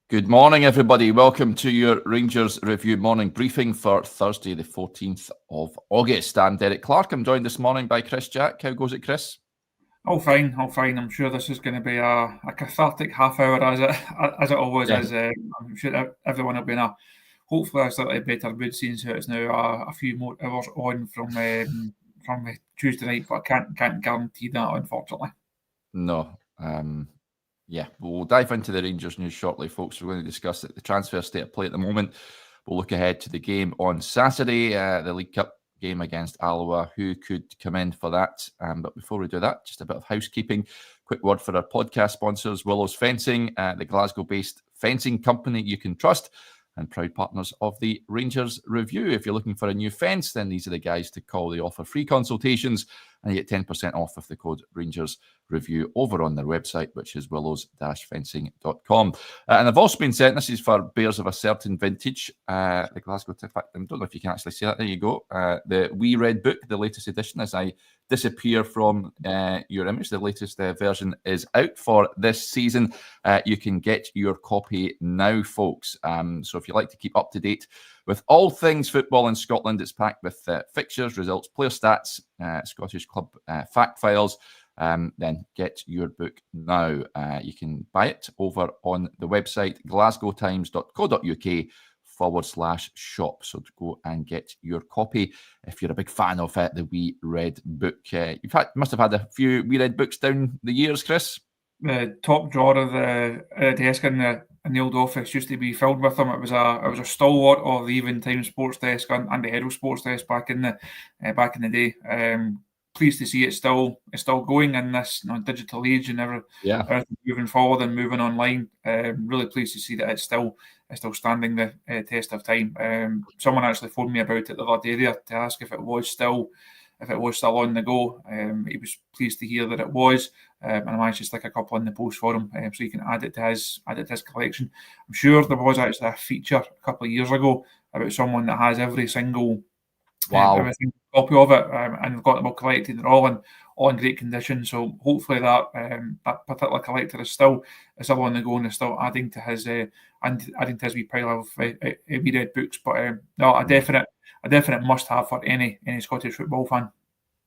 Good morning, everybody. Welcome to your Rangers Review morning briefing for Thursday, the 14th of August. I'm Derek Clark. I'm joined this morning by Chris Jack. How goes it, Chris? All fine. I'm sure this is going to be a cathartic half hour as it always is. I'm sure everyone will be in hopefully a slightly better mood seeing so it's now a few more hours on from Tuesday night, but I can't guarantee that, unfortunately. No. We'll dive into the Rangers news shortly, folks. We're going to discuss the transfer state of play at the moment. We'll look ahead to the game on Saturday, the League Cup game against Alloa. Who could come in for that? But before we do that, just a bit of housekeeping. Quick word for our podcast sponsors, Willows Fencing, the Glasgow-based fencing company you can trust, and proud partners of the Rangers Review. If you're looking for a new fence, then these are the guys to call. They offer free consultations, and you get 10% off with the code Rangers Review over on their website, which is willows-fencing.com. And I've also been sent, this is for bears of a certain vintage, the Glasgow, in fact, I don't know if you can actually see that. There you go. The Wee Red Book, the latest edition, as I disappear from your image. The latest version is out for this season. You can get your copy now, folks. So if you like to keep up to date with all things football in Scotland, it's packed with fixtures, results, player stats, Scottish club fact files. Then get your book now. You can buy it over on the website glasgowtimes.co.uk/shop. So to go and get your copy if you're a big fan of the Wee Red Book. Must have had a few Wee Red Books down the years, Chris. The top drawer of the desk in the old office used to be filled with them. It was a stalwart of the Even Time Sports Desk and the Herald Sports Desk back in the day. Pleased to see it's still going in this digital age and everything moving forward and moving online. Really pleased to see that it's still standing the test of time. Someone actually phoned me about it the other day there to ask if it was still on the go. He was pleased to hear that it was, and I managed to stick a couple in the post for him, so he can add it to his collection. I'm sure there was actually a feature a couple of years ago about someone that has every single every single copy of it, and they've got them all collected. They're all in great condition. So hopefully that particular collector is still on the go and is still adding to his wee pile of wee red books. But no, a definite must have for any Scottish football fan.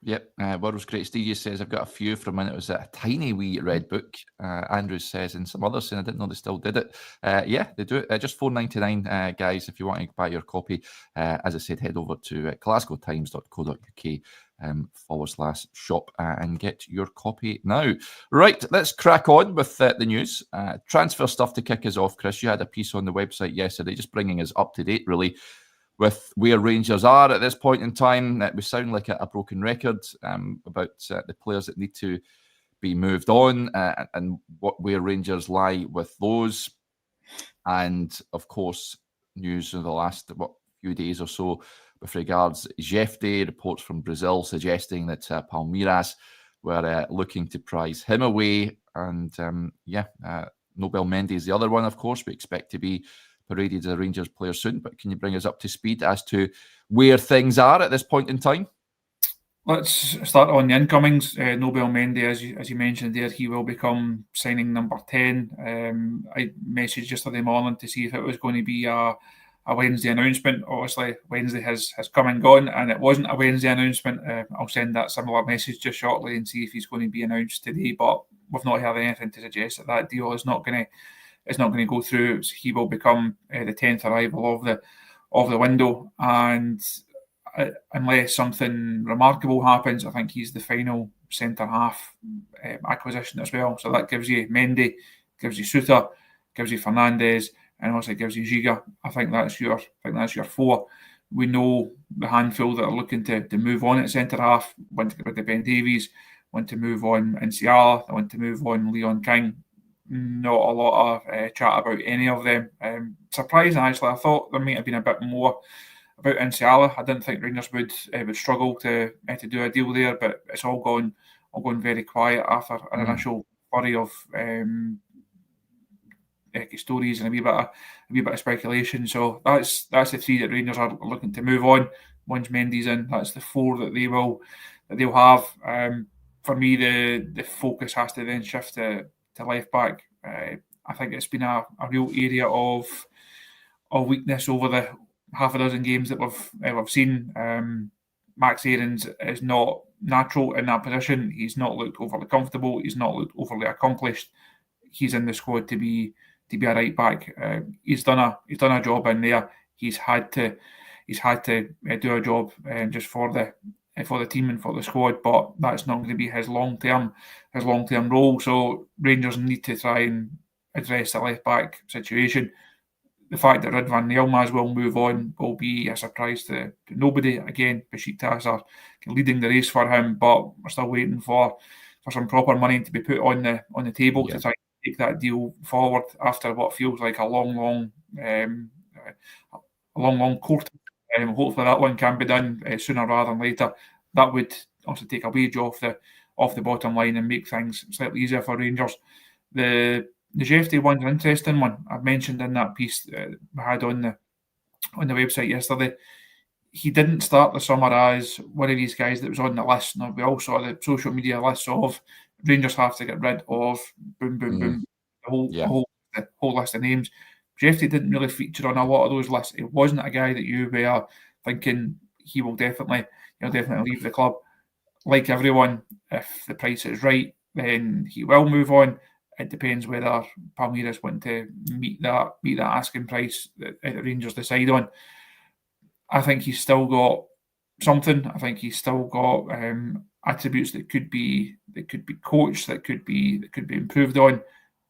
Yep, World's Great Steve says, I've got a few from when it was a tiny wee red book. Andrews says, and some others saying, I didn't know they still did it. Yeah, they do it. Just $4.99, guys, if you want to buy your copy. As I said, head over to glasgowtimes.co.uk/shop and get your copy now. Right, let's crack on with the news. Transfer stuff to kick us off, Chris. You had a piece on the website yesterday, just bringing us up to date, really, with where Rangers are at this point in time. We sound like a broken record about the players that need to be moved on and where Rangers lie with those. And, of course, news in the last few days or so with regards to Jefte, reports from Brazil suggesting that Palmeiras were looking to prize him away. And, Nobel Mendes, the other one, of course, we expect to be paraded as a Rangers player soon, but can you bring us up to speed as to where things are at this point in time? Let's start on the incomings. Nobel Mendes, as you mentioned there, he will become signing number 10. I messaged yesterday morning to see if it was going to be a Wednesday announcement. Obviously, Wednesday has come and gone, and it wasn't a Wednesday announcement. I'll send that similar message just shortly and see if he's going to be announced today, but we've not heard anything to suggest that deal is not going to go through. He will become the 10th arrival of the window, and unless something remarkable happens, I think he's the final centre half acquisition as well. So that gives you Mendy, gives you Suter, gives you Fernandes, and also gives you Giga. I think that's your four. We know the handful that are looking to move on at centre half. Want to get rid of Ben Davies, want to move on Nsiala, they want to move on Leon King. Not a lot of chat about any of them. Surprising, actually. I thought there might have been a bit more about Nsiala. I didn't think Rangers would struggle to do a deal there, but it's all gone very quiet after an initial flurry of stories and a wee bit of speculation. So that's the three that Rangers are looking to move on. Once Mendy's in, that's the four that they'll have. For me, the focus has to then shift to left back. I think it's been a real area of weakness over the half a dozen games that we've seen. Max Aarons is not natural in that position. He's not looked overly comfortable. He's not looked overly accomplished. He's in the squad to be a right back. He's done a job in there. He's had to do a job just for the team and for the squad, but that's not going to be his long term role. So Rangers need to try and address the left back situation. The fact that Ridvan Yilmaz will move on will be a surprise to nobody. Again, Besiktas are leading the race for him, but we're still waiting for some proper money to be put on the table to try and take that deal forward after what feels like a long court. Hopefully that one can be done sooner rather than later. That would also take a wage off the bottom line and make things slightly easier for Rangers. The Jefty one's an interesting one. I've mentioned in that piece we had on the website yesterday. He didn't start the summer as one of these guys that was on the list. Now, we all saw the social media lists of Rangers have to get rid of boom, the whole list of names. Jefty didn't really feature on a lot of those lists. It wasn't a guy that you were thinking he'll definitely leave the club. Like everyone, if the price is right, then he will move on. It depends whether Palmeiras want to meet that asking price that Rangers decide on. I think he's still got something. I think he's still got attributes that could be coached, that could be improved on.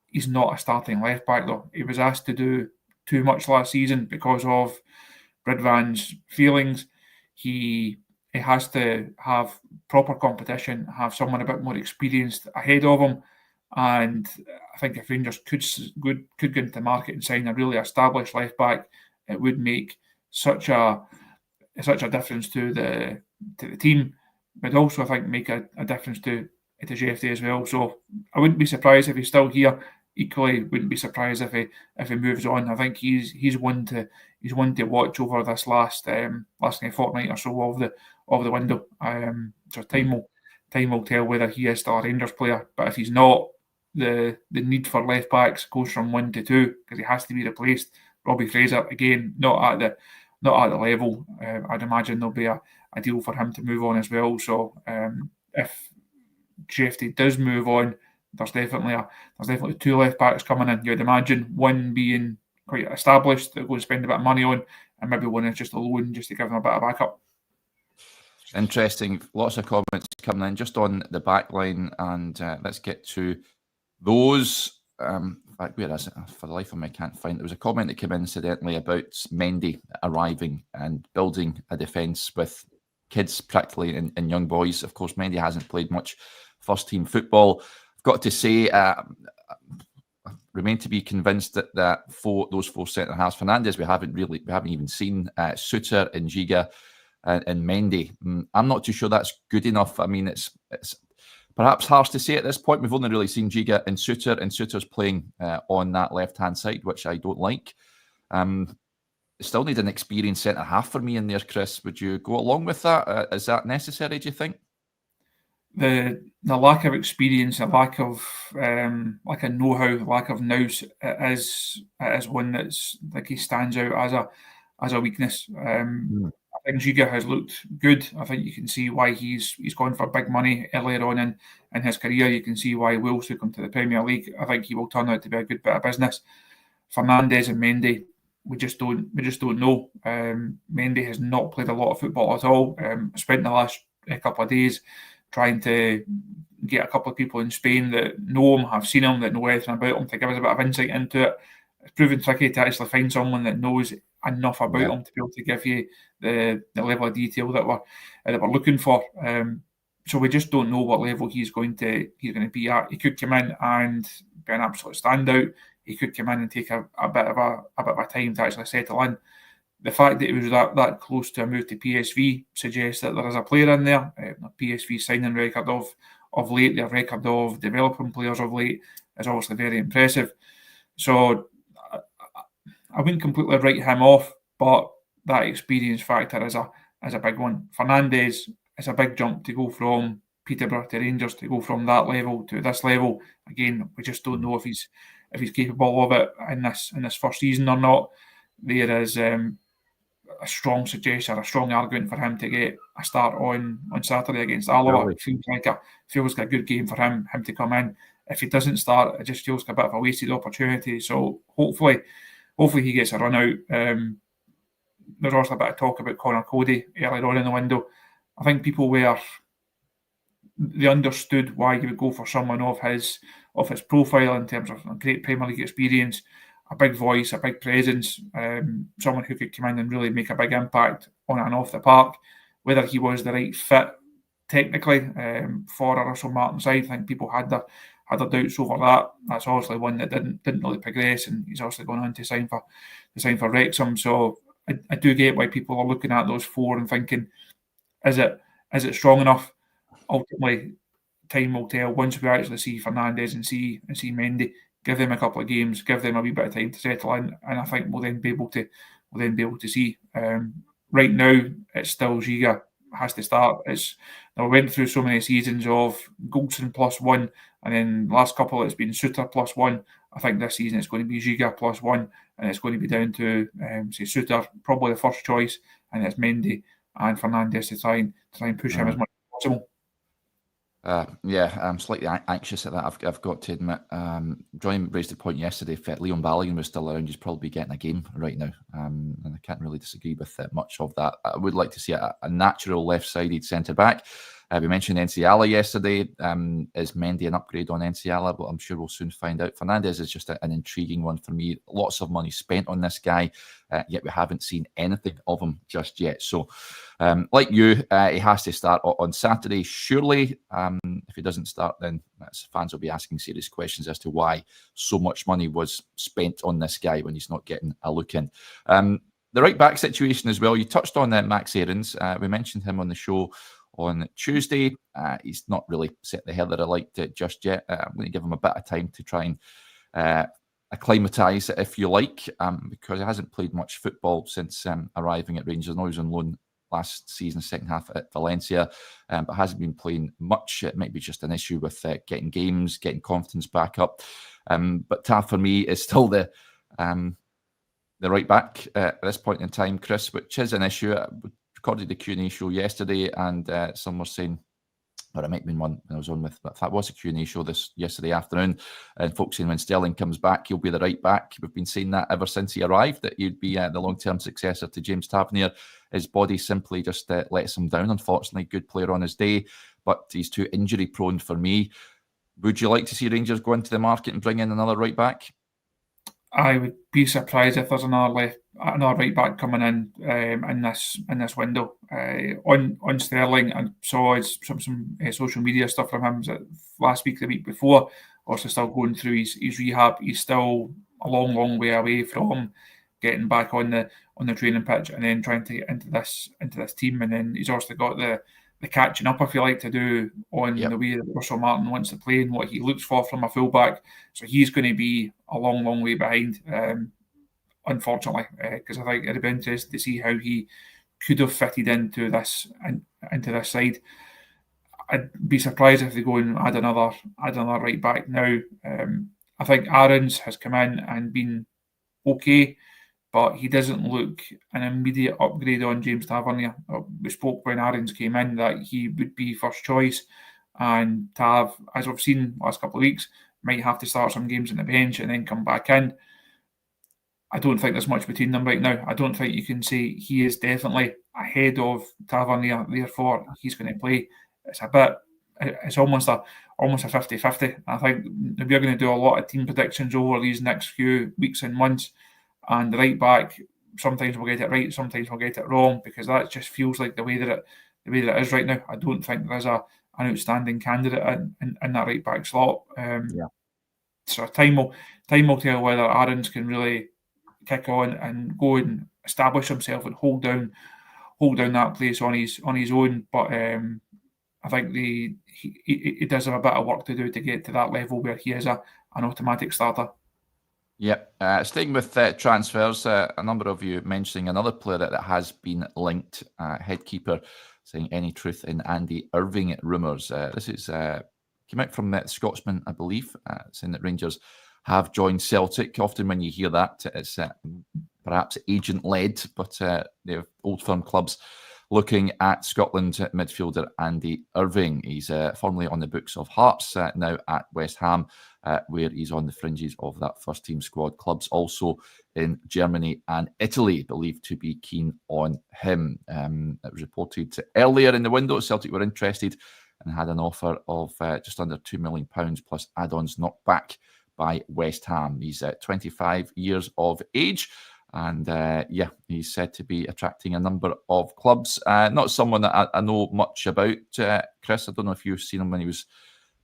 He's not a starting left back though. He was asked to do too much last season because of Ridvan's feelings. He has to have proper competition, have someone a bit more experienced ahead of him. And I think if Rangers could go into the market and sign a really established left back, it would make such a difference to the team, but also I think make a difference to Jefty as well. So I wouldn't be surprised if he's still here. Equally, wouldn't be surprised if he moves on. I think he's one to watch over this last fortnight or so of the window. So time will tell whether he is still a Rangers player. But if he's not, the need for left backs goes from 1 to 2 because he has to be replaced. Robbie Fraser again, not at the level. I'd imagine there'll be a deal for him to move on as well. So if Jefty does move on, there's definitely 2 left backs coming in. You'd imagine one being quite established that we're going to spend a bit of money on, and maybe one is just a loan just to give them a bit of backup. Interesting. Lots of comments coming in just on the back line, and let's get to those. In fact, where is it? For the life of me, I can't find it. There was a comment that came in incidentally about Mendy arriving and building a defence with kids practically and young boys. Of course, Mendy hasn't played much first-team football. I've got to say, I remain to be convinced that those 4 centre-halves, Fernandes, we haven't even seen. Suter and Giga and Mendy. I'm not too sure that's good enough. I mean, it's perhaps harsh to say at this point. We've only really seen Giga and Suter's playing on that left-hand side, which I don't like. Still need an experienced centre-half for me in there, Chris. Would you go along with that? Is that necessary, do you think? The lack of experience, a lack of like a know-how, lack of nous is one that's like he stands out as a weakness. I think Giga has looked good. I think you can see why he's gone for big money earlier on in his career. You can see why Wolves took him to the Premier League. I think he will turn out to be a good bit of business. Fernandes and Mendy, we just don't know. Mendy has not played a lot of football at all. Spent the last couple of days trying to get a couple of people in Spain that know him, have seen him, that know everything about him to give us a bit of insight into it. It's proven tricky to actually find someone that knows enough about him to be able to give you the level of detail that we're looking for. So we just don't know what level he's going to be at. He could come in and be an absolute standout. He could come in and take a bit of a time to actually settle in. The fact that he was that close to a move to PSV suggests that there is a player in there. PSV signing record of late, their record of developing players of late is obviously very impressive. So I wouldn't completely write him off, but that experience factor is a big one. Fernandes is a big jump to go from Peterborough to Rangers, to go from that level to this level. Again, we just don't know if if he's capable of it in this first season or not. There is a strong suggestion, a strong argument for him to get a start on Saturday against Alloa. Really? Feels like a good game for him to come in. If he doesn't start, it just feels like a bit of a wasted opportunity. So hopefully he gets a run out. There's also a bit of talk about Connor Cody earlier on in the window. I think they understood why you would go for someone of his profile in terms of great Premier League experience, a big voice, a big presence, someone who could come in and really make a big impact on and off the park. Whether he was the right fit technically for a Russell Martin side, I think people had their doubts over that. That's obviously one that didn't really progress, and he's obviously gone on to sign for Wrexham. So I do get why people are looking at those four and thinking, is it strong enough? Ultimately, time will tell. Once we actually see Fernandes and see Mendy, give them a couple of games, give them a wee bit of time to settle in, and I think we'll then be able to see. Right now, it's still Giga has to start. We went through so many seasons of Goldson +1, and then last couple it's been Suter +1. I think this season it's going to be Giga +1, and it's going to be down to say Suter, probably the first choice, and it's Mendy and Fernandes to try and push him as much as possible. Yeah, I'm slightly anxious at that. I've got to admit. Johnny raised the point yesterday. If Leon Balogun was still around, he's probably getting a game right now, and I can't really disagree with much of that. I would like to see a natural left-sided centre back. We mentioned Enciala yesterday. Is Mendy an upgrade on Enciala? Well, I'm sure we'll soon find out. Fernandes is just an intriguing one for me. Lots of money spent on this guy, yet we haven't seen anything of him just yet. So, like you, he has to start on Saturday, surely. If he doesn't start, then fans will be asking serious questions as to why so much money was spent on this guy when he's not getting a look in. The right back situation as well. You touched on Max Aarons. We mentioned him on the show on Tuesday. He's not really set the heather alight just yet. I'm going to give him a bit of time to try and acclimatise, if you like, because he hasn't played much football since arriving at Rangers. I know he was on loan last season, second half at Valencia, but hasn't been playing much. It might be just an issue with getting games, getting confidence back up. But Tav, for me, is still the right back at this point in time, Chris, which is an issue. We recorded the Q&A show yesterday, and some were saying, or it might have been one when I was on with, but that was a Q&A show yesterday afternoon, and folks saying when Sterling comes back, he'll be the right back. We've been saying that ever since he arrived, that he'd be the long-term successor to James Tavernier. His body simply just lets him down, unfortunately. Good player on his day, but he's too injury-prone for me. Would you like to see Rangers go into the market and bring in another right back? I would be surprised if there's another right back coming in this window. On Sterling, I saw some social media stuff from him last week, the week before. Also, still going through his rehab. He's still a long way away from getting back on the training pitch and then trying to get into this team. And then he's also got the catching up, if you like, to do on the way that Russell Martin wants to play and what he looks for from a fullback. So he's going to be a long way behind, unfortunately, because I think it'd be interesting to see how he could have fitted into this side. I'd be surprised if they go and add another right back now. I think Aarons has come in and been okay, but he doesn't look an immediate upgrade on James Tavernier. We spoke when Aarons came in that he would be first choice, and Tav, as we've seen last couple of weeks, might have to start some games on the bench and then come back in. I don't think there's much between them right now. I don't think you can say he is definitely ahead of Tavernier, therefore he's going to play. It's almost a 50-50. I think we're going to do a lot of team predictions over these next few weeks and months. And the right back, sometimes we'll get it right, sometimes we'll get it wrong, because that just feels like the way that it is right now. I don't think there's an outstanding candidate in that right back slot. So time will tell whether Aarons can really kick on and go and establish himself and hold down that place on his own. But I think he does have a bit of work to do to get to that level where he is an automatic starter. Yep. Staying with transfers, a number of you mentioning another player that has been linked, Headkeeper, saying any truth in Andy Irving rumours. This is came out from Scotsman, I believe, saying that Rangers have joined Celtic. Often when you hear that, it's perhaps agent-led, but they're old firm clubs looking at Scotland midfielder Andy Irving. He's formerly on the books of Hearts, now at West Ham, where he's on the fringes of that first-team squad. Clubs also in Germany and Italy believed to be keen on him. It was reported earlier in the window Celtic were interested and had an offer of just under £2 million plus add-ons knocked back by West Ham. He's 25 years of age. And he's said to be attracting a number of clubs. Not someone that I know much about, Chris. I don't know if you've seen him when he was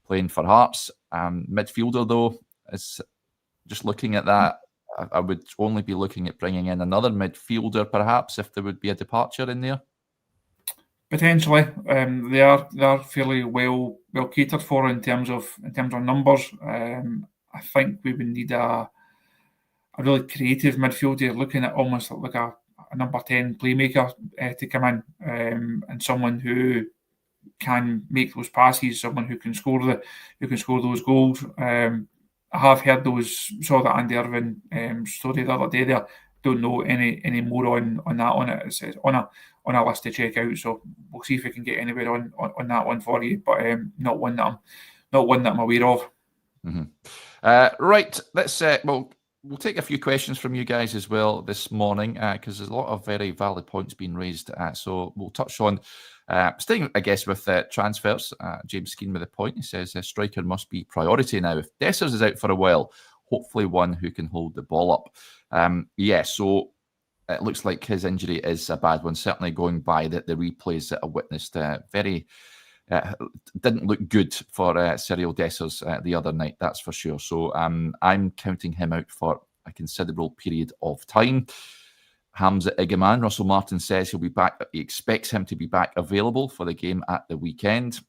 playing for Hearts. Midfielder, though, is just looking at that. I would only be looking at bringing in another midfielder, perhaps, if there would be a departure in there. Potentially, they are fairly well catered for in terms of numbers. I think we would need a really creative midfielder, looking at almost like a number 10 playmaker to come in, and someone who can make those passes, someone who can score those goals. I have heard saw that Andy Irving story the other day there. Don't know any more on that on it. It's on a list to check out. So we'll see if we can get anywhere on that one for you, but not one that I'm aware of. Mm-hmm. Right, let's we'll take a few questions from you guys as well this morning, because there's a lot of very valid points being raised. So we'll touch on, staying, I guess, with transfers. James Skeen with a point. He says a striker must be priority now. If Dessers is out for a while, hopefully one who can hold the ball up. So it looks like his injury is a bad one. Certainly going by the replays that I witnessed, didn't look good for Cyril Dessers the other night, that's for sure. So I'm counting him out for a considerable period of time. Hamza Igaman, Russell Martin says he'll be back. He expects him to be back available for the game at the weekend.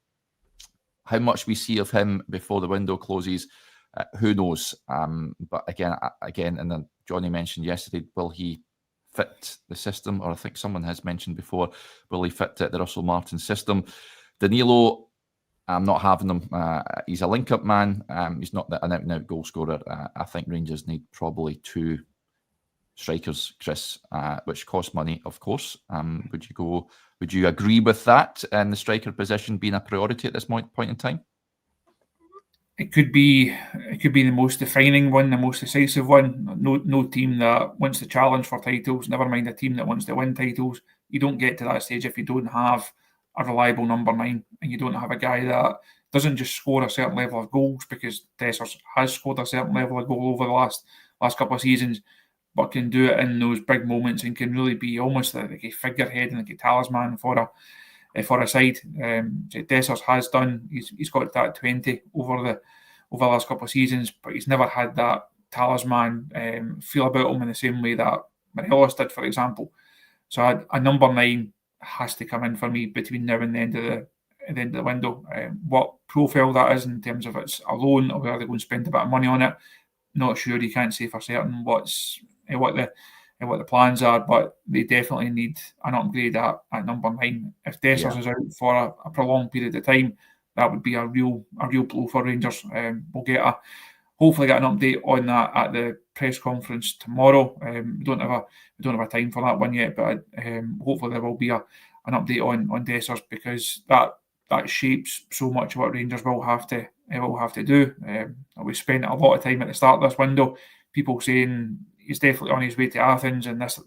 How much we see of him before the window closes, who knows? But again, and then Johnny mentioned yesterday, will he fit the system? Or I think someone has mentioned before, will he fit the Russell Martin system? Danilo, I'm not having him. He's a link-up man. He's not an out-and-out goal scorer. I think Rangers need probably two strikers, Chris, which cost money, of course. Would you agree with that, and the striker position being a priority at this point in time? It could be the most defining one, the most decisive one. No team that wants to challenge for titles, never mind a team that wants to win titles. You don't get to that stage if you don't have a reliable number 9, and you don't have a guy that doesn't just score a certain level of goals, because Dessers has scored a certain level of goal over the last couple of seasons, but can do it in those big moments and can really be almost like a figurehead and like a talisman for a side. Dessers has done. He's got that 20 over the last couple of seasons, but he's never had that talisman feel about him in the same way that Morelos did, for example. So a number 9 has to come in for me between now and the end of the window. What profile that is in terms of it's a loan or whether they're going to spend a bit of money on it, not sure. You can't say for certain what the plans are, but they definitely need an upgrade at number 9. If Dessers is out for a prolonged period of time, that would be a real blow for Rangers. We'll hopefully get an update on that at the press conference tomorrow. We don't have a time for that one yet, but hopefully there will be an update on Dessers, because that shapes so much of what Rangers will have to do. We spent a lot of time at the start of this window, people saying he's definitely on his way to Athens and this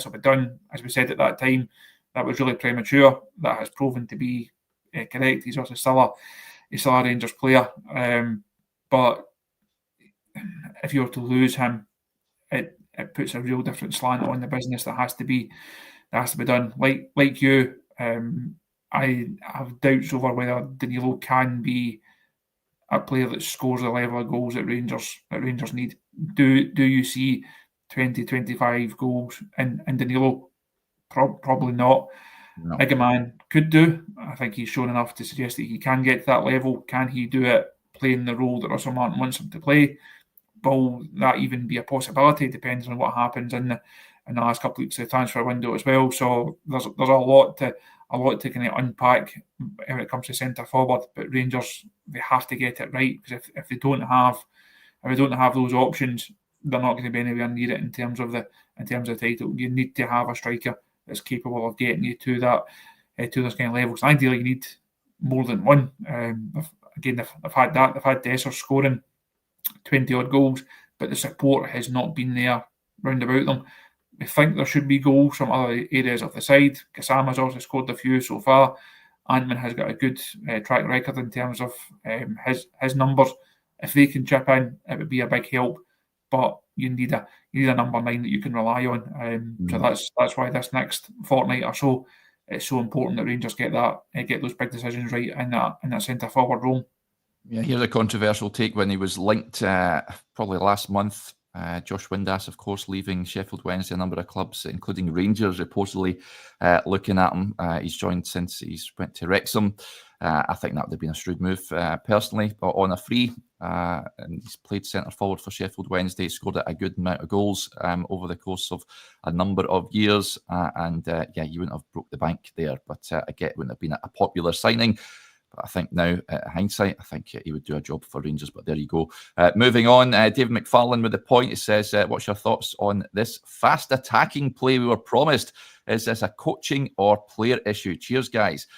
will be done. As we said at that time, that was really premature. That has proven to be correct. He's also still a Rangers player, but if you were to lose him, it puts a real different slant on the business that has to be done. Like you, I have doubts over whether Danilo can be a player that scores the level of goals that Rangers need. Do you see 20-25 goals in Danilo? Probably not. No. Igaman could do. I think he's shown enough to suggest that he can get to that level. Can he do it playing the role that Russell Martin wants him to play? Will that even be a possibility? Depends on what happens in the last couple of weeks of the transfer window as well. So there's a lot to kind of unpack when it comes to centre forward. But Rangers, they have to get it right, because if they don't have we don't have those options, they're not going to be anywhere near it in terms of the title. You need to have a striker that's capable of getting you to that to those kind of levels. Ideally, you need more than one. They've had that. They've had Dessers scoring 20 odd goals, but the support has not been there round about them. We think there should be goals from other areas of the side. Gassama's also scored a few so far. Antman has got a good track record in terms of his numbers. If they can chip in, it would be a big help. But you need a number 9 that you can rely on. So that's why this next fortnight or so, it's so important that Rangers get those big decisions right in that centre forward role. Yeah, here's a controversial take when he was linked probably last month. Josh Windass, of course, leaving Sheffield Wednesday, a number of clubs, including Rangers, reportedly looking at him. He's joined since he's went to Wrexham. I think that would have been a shrewd move, personally, but on a free. And he's played centre forward for Sheffield Wednesday, scored a good amount of goals over the course of a number of years. You wouldn't have broke the bank there, but I get it wouldn't have been a popular signing. But I think now, hindsight, I think he would do a job for Rangers. But there you go. Moving on, David McFarlane with the point. He says, what's your thoughts on this fast attacking play we were promised? Is this a coaching or player issue? Cheers, guys.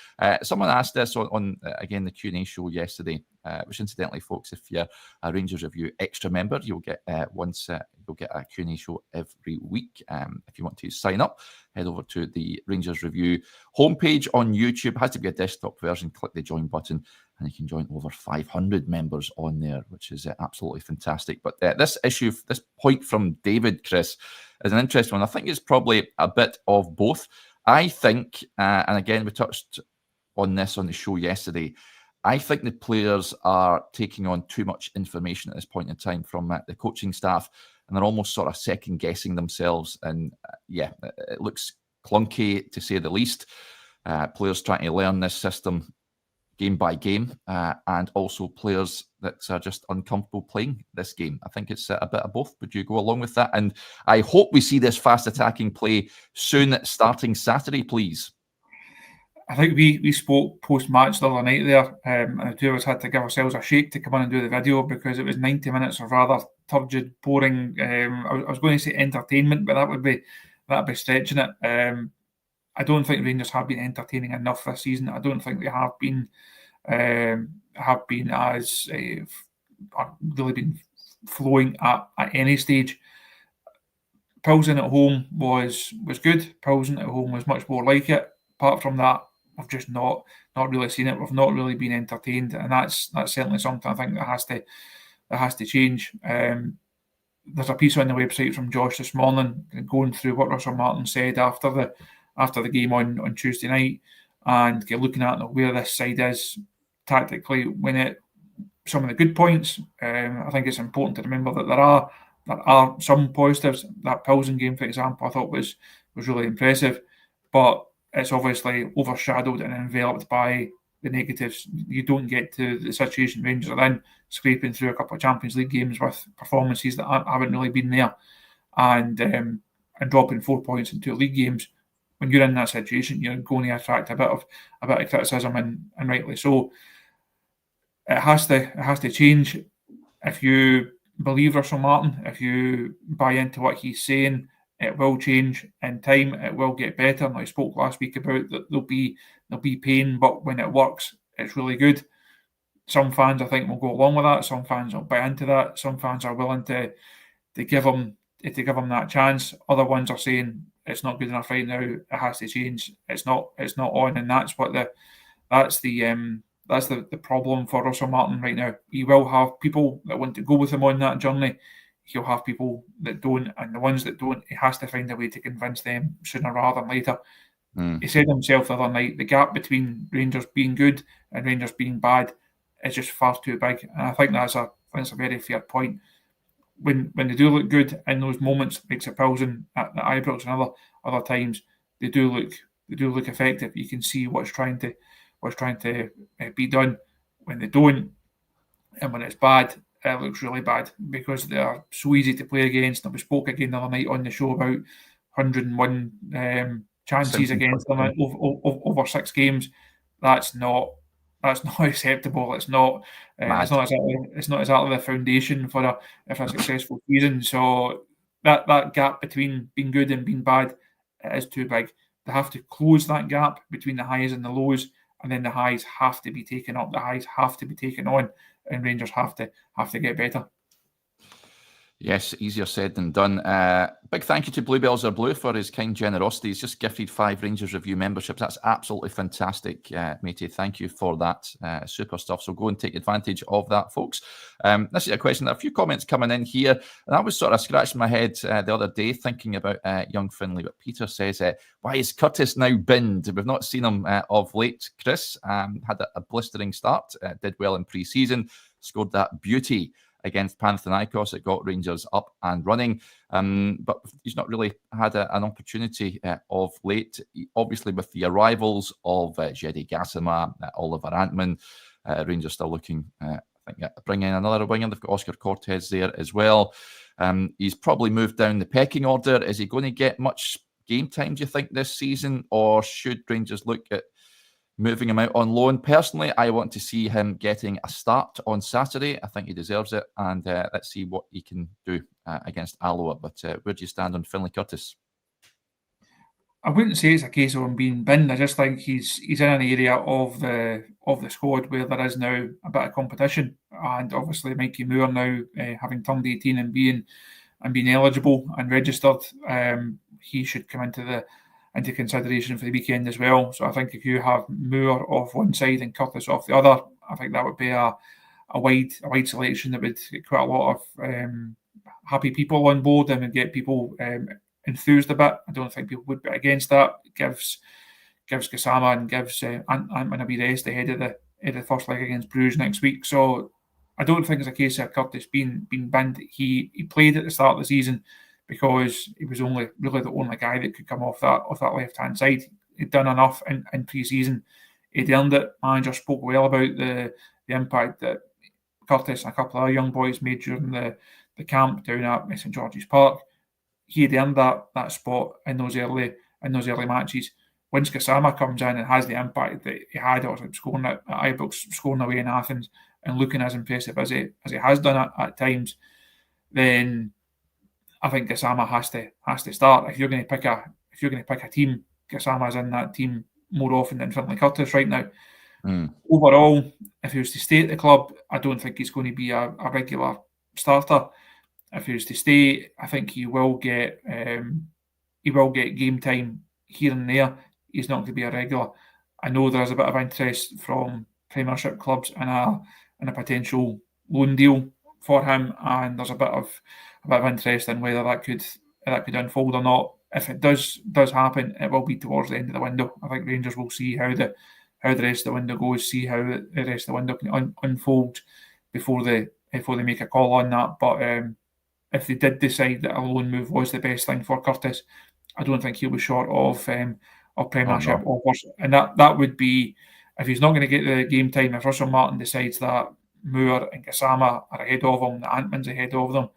Someone asked this on again, the Q&A show yesterday, which incidentally, folks, if you're a Rangers Review extra member, you'll get you'll get a Q&A show every week. If you want to sign up, head over to the Rangers Review homepage on YouTube. It has to be a desktop version. Click the join button and you can join over 500 members on there, which is absolutely fantastic. But this point from David, Chris, is an interesting one. I think it's probably a bit of both. I think, and again, we touched on this on the show yesterday, I think the players are taking on too much information at this point in time from the coaching staff, and they're almost sort of second guessing themselves. And it looks clunky to say the least. Players trying to learn this system game by game, and also players that are just uncomfortable playing this game. I think it's a bit of both. Would you go along with that? And I hope we see this fast attacking play soon, starting Saturday, please. I think we spoke post-match the other night there, and the two of us had to give ourselves a shake to come on and do the video because it was 90 minutes of rather turgid, boring, I was going to say entertainment, but that'd be stretching it. I don't think Rangers have been entertaining enough this season. I don't think they have been as really been flowing at any stage. Pilsen at home was good. Pilsen at home was much more like it. Apart from that, I've just not really seen it. We've not really been entertained, and that's certainly something I think that has to change. There's a piece on the website from Josh this morning going through what Russell Martin said after the game on Tuesday night, and looking at where this side is tactically. Some of the good points, I think it's important to remember that there are some positives. That Pilsen game, for example, I thought was really impressive, but it's obviously overshadowed and enveloped by the negatives. You don't get to the situation Rangers are in, scraping through a couple of Champions League games with performances that haven't really been there, and dropping 4 points in 2 league games. When you're in that situation, you're going to attract a bit of criticism, and rightly so. It has to change. If you believe Russell Martin, if you buy into what he's saying, it will change in time. It will get better. And I spoke last week about that there'll be pain, but when it works, it's really good. Some fans, I think, will go along with that. Some fans will buy into that. Some fans are willing to give him that chance. Other ones are saying it's not good enough right now. It has to change. It's not on, and that's the problem for Russell Martin right now. He will have people that want to go with him on that journey. He'll have people that don't, and the ones that don't, he has to find a way to convince them sooner rather than later. He said himself the other night, the gap between Rangers being good and Rangers being bad is just far too big. And I think that's a very fair point. When they do look good in those moments, like Pilsen at the Ibrox and other times, they do look effective. You can see what's trying to be done. When they don't, and when it's bad, it looks really bad because they are so easy to play against. And we spoke again the other night on the show about 101 chances against them over 6 games. That's not that's not acceptable. It's not. It's not exactly the foundation for a successful season. So that gap between being good and being bad is too big. They have to close that gap between the highs and the lows, and then the highs have to be taken up. The highs have to be taken on, and Rangers have to get better. Yes, easier said than done. Big thank you to Bluebells Are Blue for his kind generosity. He's just gifted 5 Rangers Review memberships. That's absolutely fantastic, matey. Thank you for that. Super stuff. So go and take advantage of that, folks. This is a question. A few comments coming in here. And I was sort of scratching my head the other day thinking about young Finlay. But Peter says, why is Curtis now binned? We've not seen him of late, Chris. Had a blistering start. Did well in pre-season. Scored that beauty against Panathinaikos. It got Rangers up and running. But he's not really had an opportunity of late. Obviously, with the arrivals of Jedi Gassama, Oliver Antman, Rangers still looking, I think, bring in another winger. They've got Oscar Cortez there as well. He's probably moved down the pecking order. Is he going to get much game time, do you think, this season? Or should Rangers look at moving him out on loan? Personally, I want to see him getting a start on Saturday. I think he deserves it, and let's see what he can do against Alloa. But where do you stand on Finlay Curtis? I wouldn't say it's a case of him being binned. I just think he's in an area of the squad where there is now a bit of competition, and obviously Mikey Moore now having turned 18 and being eligible and registered, he should come into consideration for the weekend as well. So I think if you have Moore off one side and Curtis off the other, I think that would be a wide selection that would get quite a lot of happy people on board and would get people enthused a bit. I don't think people would be against that. It gives Gassama and gives Antman a wee rest ahead of the first leg against Bruges next week. So I don't think it's a case of Curtis being binned. He played at the start of the season because he was really the only guy that could come off that left-hand side. He'd done enough in pre-season. He'd earned it. Manager spoke well about the impact that Curtis and a couple of other young boys made during the camp down at St George's Park. He had earned that spot in those early matches. Once Gassama comes in and has the impact that he had, or scoring at Ibrox, scoring away in Athens, and looking as impressive as he has done at times, then I think Gassama has to start. If you're going to pick a team, Gassama's in that team more often than Finlay Curtis right now. Overall, if he was to stay at the club, I don't think he's going to be a regular starter. If he was to stay, I think he will get game time here and there. He's not going to be a regular. I know there's a bit of interest from Premiership clubs and a potential loan deal for him, and there's a bit of interest in whether that could unfold or not. If it does happen, it will be towards the end of the window. I think Rangers will see how the rest of the window goes, see how the rest of the window can unfold before they make a call on that. But if they did decide that a loan move was the best thing for Curtis, I don't think he'll be short of Premiership offers. And that would be, if he's not going to get the game time, if Russell Martin decides that Moore and Gassama are ahead of him, that Antman's ahead of them,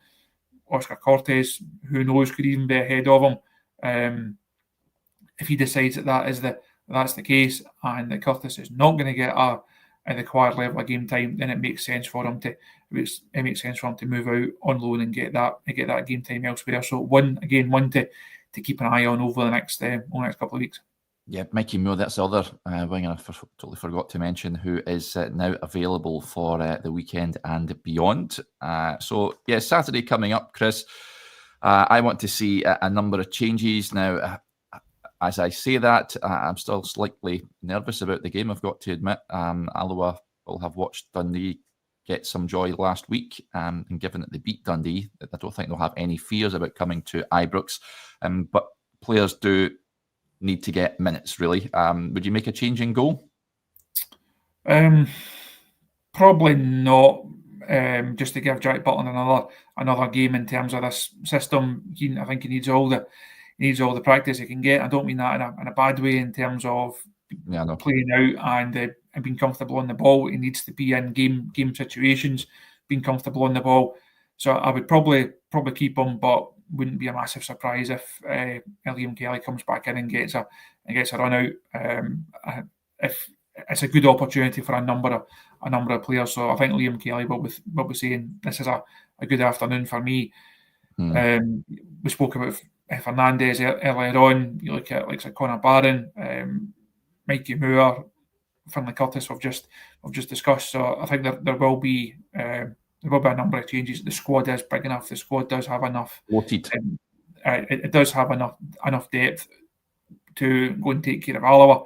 Oscar Cortez, who knows, could even be ahead of him. If he decides that's the case, and that Curtis is not going to get a required level of game time, then it makes sense for him to move out on loan and get that game time elsewhere. So one to keep an eye on over the next couple of weeks. Yeah, Mikey Moore, that's the other winger I totally forgot to mention, who is now available for the weekend and beyond. So, yeah, Saturday coming up, Chris. I want to see a number of changes. Now, as I say that, I'm still slightly nervous about the game, I've got to admit. Alloa will have watched Dundee get some joy last week, and given that they beat Dundee, I don't think they'll have any fears about coming to Ibrox. But players do need to get minutes, really. Would you make a change in goal? Probably not. Just to give Jack Butland another game in terms of this system. I think he needs all the practice he can get. I don't mean that in a bad way in terms of playing out and being comfortable on the ball. He needs to be in game situations, being comfortable on the ball. So I would probably keep him, but wouldn't be a massive surprise if Liam Kelly comes back in and gets a run out. If it's a good opportunity for a number of players. So I think Liam Kelly will be saying this is a good afternoon for me. We spoke about Fernandes earlier on. You look at like Conor Barron, Mikey Moore, Finlay Curtis. We've just discussed. So I think there will be a number of changes. The squad is big enough. The squad does have enough. It does have enough depth to go and take care of Alloa.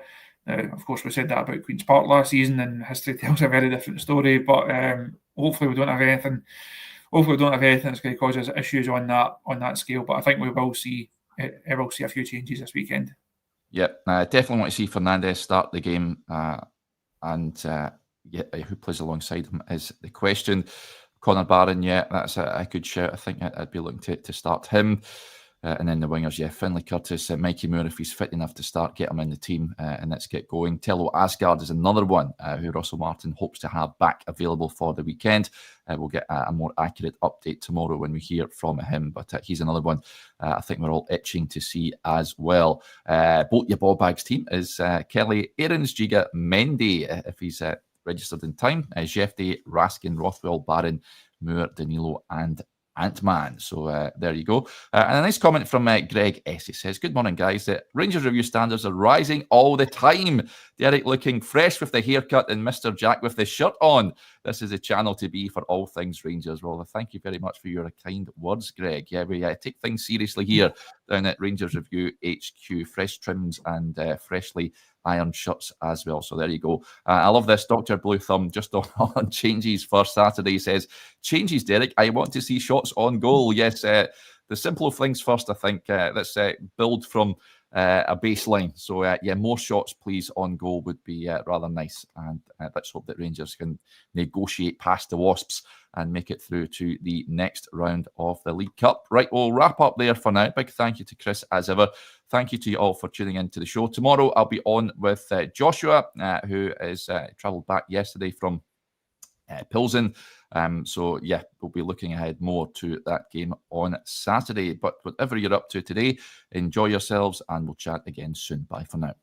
Of course, we said that about Queen's Park last season, and history tells a very different story. But hopefully, we don't have anything. Hopefully, we don't have anything that's going to cause us issues on that scale. But I think we will see a few changes this weekend. Yep, definitely want to see Fernandes start the game, and who plays alongside him is the question. Conor Barron, that's a good shout. I think I'd be looking to start him. And then the wingers, Finlay Curtis, Mikey Moore, if he's fit enough to start, get him in the team, and let's get going. Tello Asgard is another one who Russell Martin hopes to have back available for the weekend. We'll get a more accurate update tomorrow when we hear from him, but he's another one I think we're all itching to see as well. Both your ball bags team is Kelly, Aarons, Giga, Mendy, if he's registered in time, Jeffy, Raskin, Rothwell, Barron, Moore, Danilo, and Ant-Man. So there you go. And a nice comment from Greg S. He says, good morning, guys. Rangers review standards are rising all the time. Derek looking fresh with the haircut and Mr. Jack with the shirt on. This is a channel to be for all things Rangers. Well, thank you very much for your kind words, Greg. Yeah, we take things seriously here down at Rangers Review HQ. Fresh trims and freshly iron shirts as well. So there you go. I love this. Dr. Blue Thumb just on changes for Saturday says, changes, Derek. I want to see shots on goal. Yes, the simple things first, I think. Let's build from a baseline. So, more shots, please, on goal would be rather nice. And let's hope that Rangers can negotiate past the Wasps and make it through to the next round of the League Cup. Right, we'll wrap up there for now. Big thank you to Chris, as ever. Thank you to you all for tuning into the show. Tomorrow, I'll be on with Joshua, who is travelled back yesterday from Pilsen. So, we'll be looking ahead more to that game on Saturday. But whatever you're up to today, enjoy yourselves, and we'll chat again soon. Bye for now.